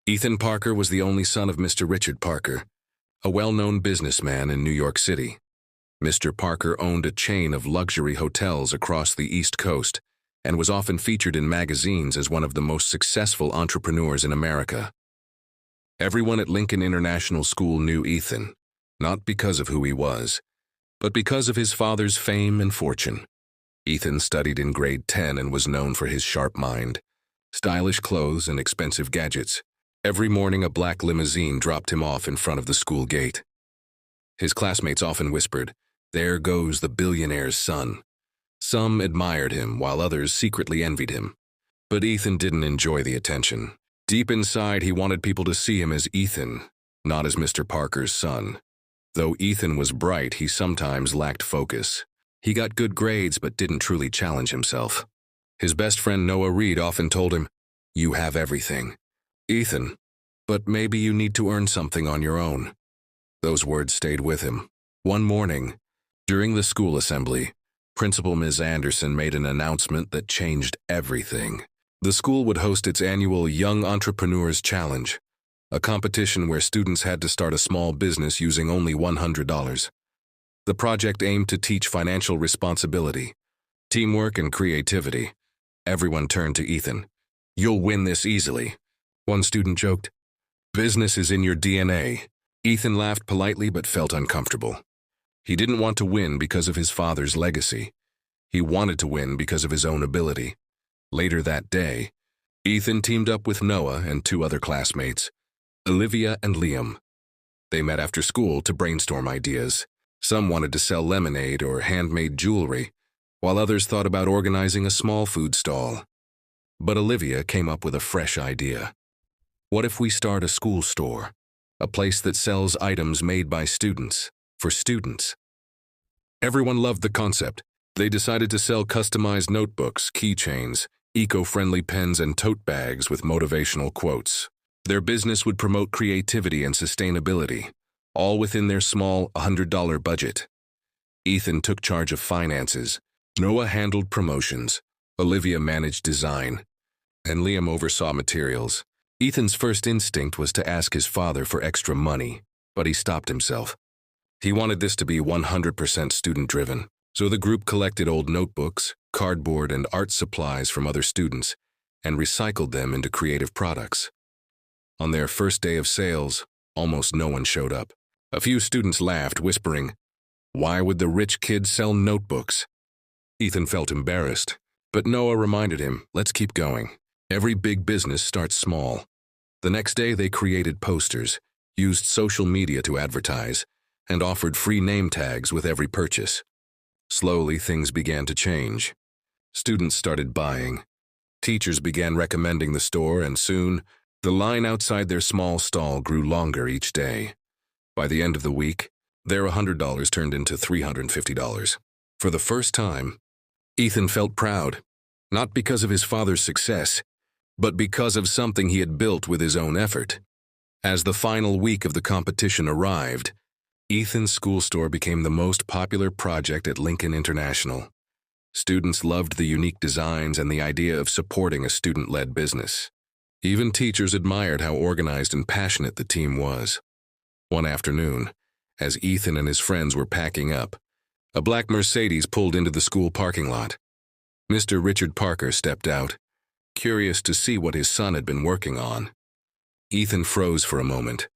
Ethan Parker was the only son of Mr. Richard Parker, a well-known businessman in New York City. Mr. Parker owned a chain of luxury hotels across the East Coast and was often featured in magazines as one of the most successful entrepreneurs in America. Everyone at Lincoln International School knew Ethan, not because of who he was, but because of his father's fame and fortune. Ethan studied in grade 10 and was known for his sharp mind, stylish clothes, and expensive gadgets. Every morning, a black limousine dropped him off in front of the school gate. His classmates often whispered, "There goes the billionaire's son." Some admired him, while others secretly envied him. But Ethan didn't enjoy the attention. Deep inside, he wanted people to see him as Ethan, not as Mr. Parker's son. Though Ethan was bright, he sometimes lacked focus. He got good grades but didn't truly challenge himself. His best friend Noah Reed often told him, "You have everything, Ethan, but maybe you need to earn something on your own." Those words stayed with him. One morning, during the school assembly, Principal Ms. Anderson made an announcement that changed everything. The school would host its annual Young Entrepreneurs Challenge, a competition where students had to start a small business using only $100. The project aimed to teach financial responsibility, teamwork, and creativity. Everyone turned to Ethan. "You'll win this easily," one student joked. "Business is in your DNA." Ethan laughed politely but felt uncomfortable. He didn't want to win because of his father's legacy. He wanted to win because of his own ability. Later that day, Ethan teamed up with Noah and two other classmates, Olivia and Liam. They met after school to brainstorm ideas. Some wanted to sell lemonade or handmade jewelry, while others thought about organizing a small food stall. But Olivia came up with a fresh idea. "What if we start a school store, a place that sells items made by students, for students?" Everyone loved the concept. They decided to sell customized notebooks, keychains, eco-friendly pens, and tote bags with motivational quotes. Their business would promote creativity and sustainability, all within their small $100 budget. Ethan took charge of finances, Noah handled promotions, Olivia managed design, and Liam oversaw materials. Ethan's first instinct was to ask his father for extra money, but he stopped himself. He wanted this to be 100% student-driven, so the group collected old notebooks, cardboard, and art supplies from other students and recycled them into creative products. On their first day of sales, almost no one showed up. A few students laughed, whispering, "Why would the rich kids sell notebooks?" Ethan felt embarrassed, but Noah reminded him, "Let's keep going. Every big business starts small." The next day, they created posters, used social media to advertise, and offered free name tags with every purchase. Slowly, things began to change. Students started buying. Teachers began recommending the store, and soon, the line outside their small stall grew longer each day. By the end of the week, their $100 turned into $350. For the first time, Ethan felt proud, not because of his father's success, but because of something he had built with his own effort. As the final week of the competition arrived, Ethan's school store became the most popular project at Lincoln International. Students loved the unique designs and the idea of supporting a student-led business. Even teachers admired how organized and passionate the team was. One afternoon, as Ethan and his friends were packing up, a black Mercedes pulled into the school parking lot. Mr. Richard Parker stepped out, curious to see what his son had been working on. Ethan froze for a moment,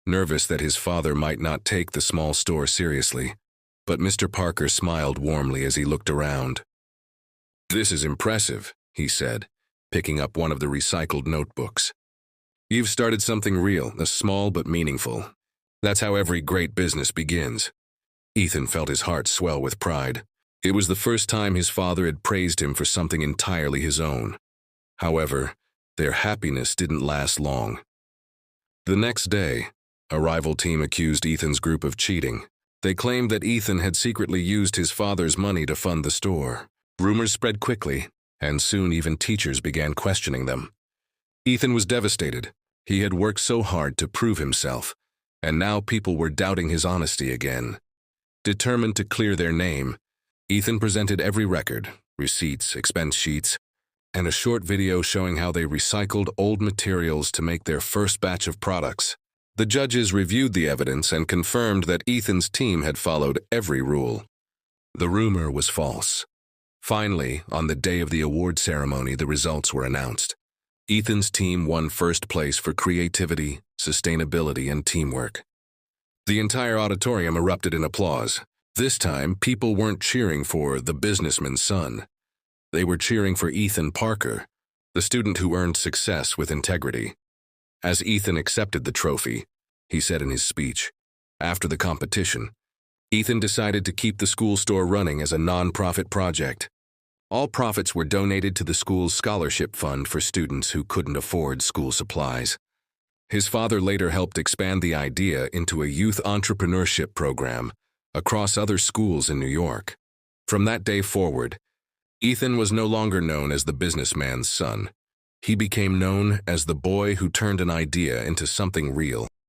nervous that his father might not take the small store seriously, but Mr. Parker smiled warmly as he looked around. "This is impressive," he said, picking up one of the recycled notebooks. "You've started something real, small but meaningful. That's how every great business begins." Ethan felt his heart swell with pride. It was the first time his father had praised him for something entirely his own. However, their happiness didn't last long. The next day, a rival team accused Ethan's group of cheating. They claimed that Ethan had secretly used his father's money to fund the store. Rumors spread quickly, and soon even teachers began questioning them. Ethan was devastated. He had worked so hard to prove himself, and now people were doubting his honesty again. Determined to clear their name, Ethan presented every record, receipts, expense sheets, and a short video showing how they recycled old materials to make their first batch of products. The judges reviewed the evidence and confirmed that Ethan's team had followed every rule. The rumor was false. Finally, on the day of the award ceremony, the results were announced. Ethan's team won first place for creativity, sustainability, and teamwork. The entire auditorium erupted in applause. This time, people weren't cheering for the businessman's son. They were cheering for Ethan Parker, the student who earned success with integrity. As Ethan accepted the trophy, he said in his speech, after the competition, Ethan decided to keep the school store running as a non-profit project. All profits were donated to the school's scholarship fund for students who couldn't afford school supplies. His father later helped expand the idea into a youth entrepreneurship program across other schools in New York. From that day forward, Ethan was no longer known as the businessman's son. He became known as the boy who turned an idea into something real.